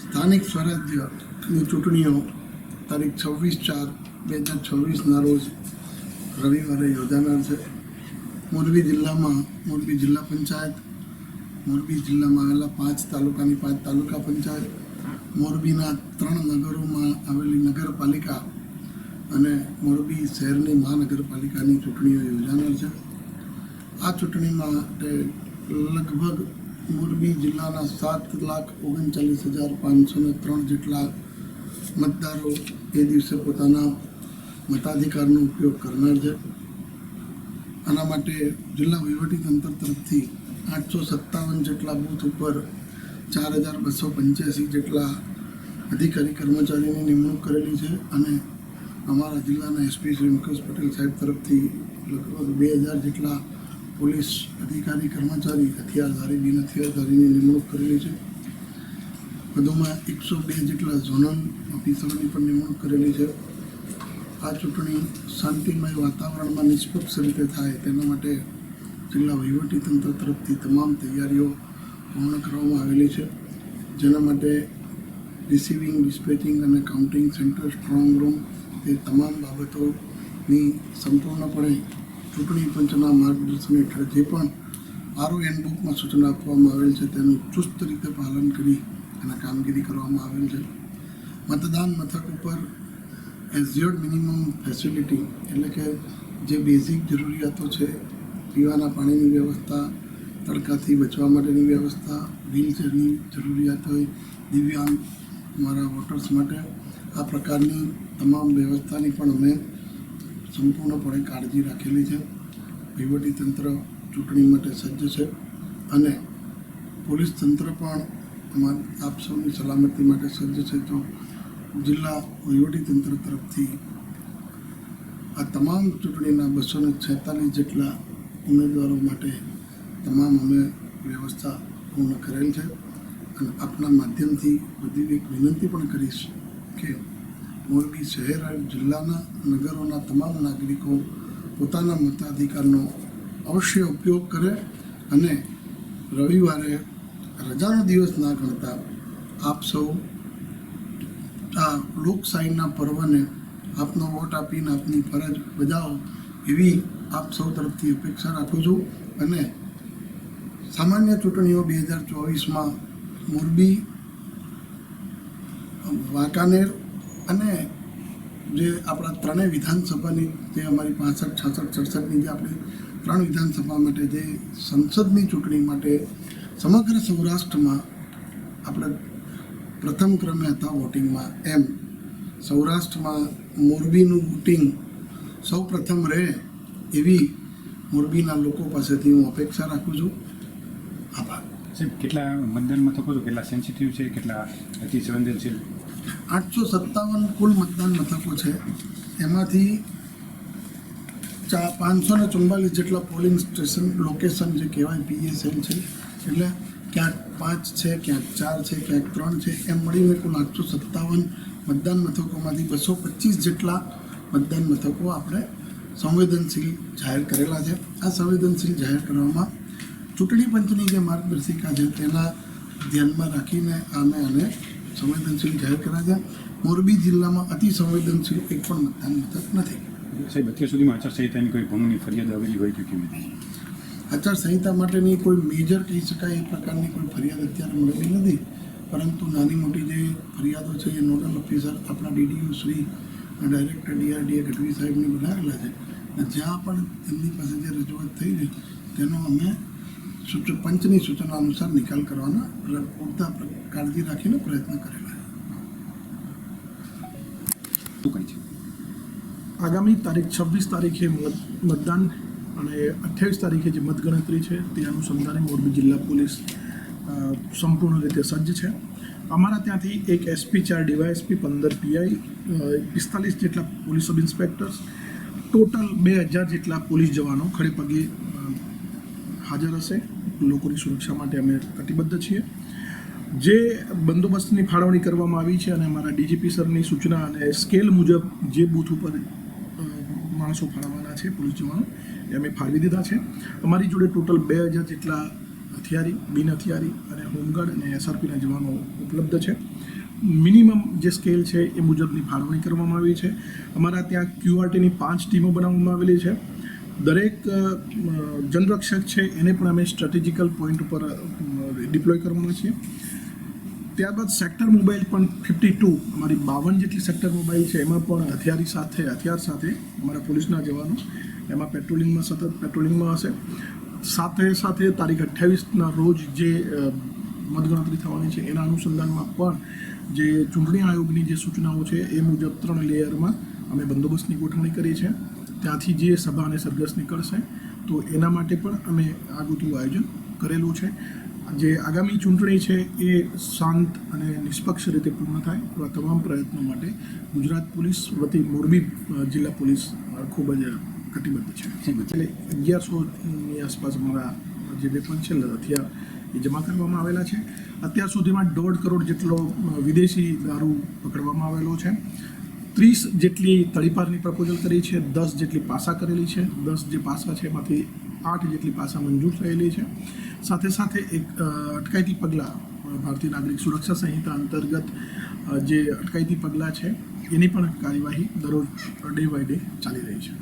સ્થાનિક સ્વરાજ્યની ચૂંટણીઓ તારીખ 26/4/2026ના રોજ રવિવારે યોજાનાર છે. મોરબી જિલ્લામાં મોરબી જિલ્લા પંચાયત, મોરબી જિલ્લામાં આવેલા 5 તાલુકાની 5 તાલુકા પંચાયત, મોરબીના 3 નગરોમાં આવેલી નગરપાલિકા અને મોરબી શહેરની મહાનગરપાલિકાની ચૂંટણીઓ યોજાનાર છે. આ ચૂંટણી માટે લગભગ મોરબી જિલ્લાના 7,39,503 જેટલા મતદારો એ દિવસે પોતાના મતાધિકારનો ઉપયોગ કરનાર છે. આના માટે જિલ્લા વહીવટીતંત્ર તરફથી 857 જેટલા બૂથ ઉપર 4,285 જેટલા અધિકારી કર્મચારીની નિમણૂક કરેલી છે અને અમારા જિલ્લાના એસપી શ્રી મુકેશ પટેલ સાહેબ તરફથી લગભગ 2,000 જેટલા પોલીસ અધિકારી કર્મચારી હથિયારધારી બિન હથિયારધારીની નિમણૂક કરેલી છે. વધુમાં 102 જેટલા ઝોનલ ઓફિસરોની પણ નિમણૂક કરેલી છે. આ ચૂંટણી શાંતિમય વાતાવરણમાં નિષ્પક્ષ રીતે થાય તેના માટે જિલ્લા વહીવટીતંત્ર તરફથી તમામ તૈયારીઓ પૂર્ણ કરવામાં આવેલી છે. જેના માટે રિસીવિંગ, ડિસ્પેચિંગ અને કાઉન્ટિંગ સેન્ટર, સ્ટ્રોંગ રૂમ એ તમામ બાબતોની સંપૂર્ણપણે ચૂંટણી પંચના માર્ગદર્શન હેઠળ જે પણ આરઓ હેન્ડબુકમાં સૂચના આપવામાં આવેલ છે તેનું ચુસ્ત રીતે પાલન કરી અને કામગીરી કરવામાં આવેલ છે. મતદાન મથક ઉપર એઝ્યોર્ડ મિનિમમ ફેસિલિટી એટલે કે જે બેઝિક જરૂરિયાતો છે, પીવાના પાણીની વ્યવસ્થા, તડકાથી બચવા માટેની વ્યવસ્થા, વ્હીલચેરની જરૂરિયાત હોય, દિવ્યાંગ અમારા વોટર્સ માટે આ પ્રકારની તમામ વ્યવસ્થાની પણ અમે સંપૂર્ણપણે કાળજી રાખેલી છે. વહીવટીતંત્ર ચૂંટણી માટે સજ્જ છે અને પોલીસ તંત્ર પણ આપ સૌની સલામતી માટે સજ્જ છે. તો જિલ્લા વહીવટીતંત્ર તરફથી આ તમામ ચૂંટણીના 246 જેટલા ઉમેદવારો માટે તમામ અમે વ્યવસ્થા પૂર્ણ કરેલ છે. અને આપના માધ્યમથી બધી એક વિનંતી પણ કરીશ કે મોરબી શહેર અને જિલ્લાના નગરોના તમામ નાગરિકો પોતાના મતાધિકારનો અવશ્ય ઉપયોગ કરે અને રવિવારે રજાનો દિવસ ના ગણતા આપ સૌ આ લોકશાહીના પર્વને આપનો વોટ આપીને આપની ફરજ બજાવો એવી આપ સૌ તરફથી અપેક્ષા રાખું છું. અને સામાન્ય ચૂંટણીઓ 2024માં મોરબી, વાંકાનેર અને જે આપણા ત્રણેય વિધાનસભાની જે અમારી 65, 66, 67ની જે આપણી 3 વિધાનસભા માટે જે સંસદની ચૂંટણી માટે સમગ્ર સૌરાષ્ટ્રમાં આપણે પ્રથમ ક્રમે હતા વોટિંગમાં, એમ સૌરાષ્ટ્રમાં મોરબીનું વોટિંગ સૌ પ્રથમ રહે એવી મોરબીના લોકો પાસેથી હું અપેક્ષા રાખું છું. આભાર. સાહેબ, કેટલા મતદાન મથકો છે, કેટલા સેન્સિટિવ છે, કેટલા અતિ સંવેદનશીલ? 857 કુલ મતદાન મથકો છે. એમાંથી 544 જેટલા પોલિંગ સ્ટેશન લોકેશન જે કહેવાય PSL છે. એટલે ક્યાંક 5 છે, ક્યાંક 4 છે, ક્યાંક 3 છે, એમ મળીને કુલ 857 મતદાન મથકોમાંથી 225 જેટલા મતદાન મથકો આપણે સંવેદનશીલ જાહેર કરેલા છે. આ સંવેદનશીલ જાહેર કરવામાં ચૂંટણી પંચની જે માર્ગદર્શિકા છે તેના ધ્યાનમાં રાખીને આને સંવેદનશીલ જાહેર કર્યા છે. મોરબી જિલ્લામાં અતિ સંવેદનશીલ એક પણ મતદાન મથક નથી. સાહેબ, અત્યાર સુધીમાં આચારસંહિતાની કોઈ ભંગની ફરિયાદ આવેલી હોય કે કેવી રીતે? આચારસંહિતા માટેની કોઈ મેજર કહી શકાય એ પ્રકારની કોઈ ફરિયાદ અત્યારે મળેલી નથી. પરંતુ નાની મોટી જે ફરિયાદો છે એ નોડલ ઓફિસર આપણા DDO Shri director DRDA Gadhvi સાહેબને બનાવેલા છે. અને જ્યાં પણ એમની પાસે જે રજૂઆત થઈ છે તેનો અમે પંચની સૂચના અનુસાર નિકાલ કરવાના પૂરતા કાળજી રાખીને પ્રયત્ન કરેલા છે. આગામી તારીખ 26 તારીખે મતદાન અને 28 તારીખે જે મતગણતરી છે તે અનુસંધાને મોરબી જિલ્લા પોલીસ સંપૂર્ણ રીતે સજ્જ છે. અમારા ત્યાંથી એક SP, 4 DYSP, 15 PI, 45 જેટલા પોલીસ સબ ઇન્સ્પેક્ટર્સ, ટોટલ 2000 જેટલા પોલીસ જવાનો ખડે પગે હાજર હશે. લોકોની સુરક્ષા માટે અમે કટિબદ્ધ છીએ. જે બંદોબસ્તની ફાળવણી કરવામાં આવી છે અને અમારા DGP સરની સૂચના અને સ્કેલ મુજબ જે બૂથ ઉપર માણસો ફાળવવાના છે પોલીસ જવાનો એ અમે ફાળવી દીધા છે. અમારી જોડે ટોટલ 2000 જેટલા હથિયારી, બિન હથિયારી અને હોમગાર્ડ અને SRPના જવાનો ઉપલબ્ધ છે. મિનિમમ જે સ્કેલ છે એ મુજબની ફાળવણી કરવામાં આવી છે. અમારા ત્યાં QRTની 5 ટીમો બનાવવામાં આવેલી છે. દરેક જનરક્ષક છે એને પણ અમે સ્ટ્રેટેજિકલ પોઈન્ટ ઉપર ડિપ્લોય કરવાના છીએ. ત્યારબાદ સેક્ટર મોબાઈલ પણ 52 અમારી 52 જેટલી સેક્ટર મોબાઈલ છે, એમાં પણ હથિયાર સાથે અમારા પોલીસના જવાનો એમાં સતત પેટ્રોલિંગમાં હશે. સાથે તારીખ 28ના રોજ જે મતગણતરી થવાની છે એના અનુસંધાનમાં પણ જે ચૂંટણી આયોગની જે સૂચનાઓ છે એ મુજબ 3 લેયરમાં અમે બંદોબસ્તની ગોઠવણી કરી છે. ત્યાંથી જે સભા અને સરઘસ નીકળશે તો એના માટે પણ અમે આગોતરું આયોજન કરેલું છે. જે આગામી ચૂંટણી છે એ શાંત અને નિષ્પક્ષ રીતે પૂર્ણ થાય એવા તમામ પ્રયત્નો માટે ગુજરાત પોલીસ વતી મોરબી જિલ્લા પોલીસ ખૂબ જ કટિબદ્ધ છે. એટલે 1100ની આસપાસ અમારા જે વેપન છે, હથિયાર એ જમા કરવામાં આવેલા છે. અત્યાર સુધીમાં 1.5 કરોડ જેટલો વિદેશી દારૂ પકડવામાં આવેલો છે. 30 જેટલી તળીપારની પ્રપોઝલ કરી છે, 10 જેટલી પાસા કરેલી છે. 10 જે પાસા છે એમાંથી 8 જેટલી પાસા મંજૂર થયેલી છે. સાથે એક અટકાયતી પગલાં ભારતીય નાગરિક સુરક્ષા સંહિતા અંતર્ગત જે અટકાયતી પગલાં છે એની પણ કાર્યવાહી દરરોજ ડે બાય ડે ચાલી રહી છે.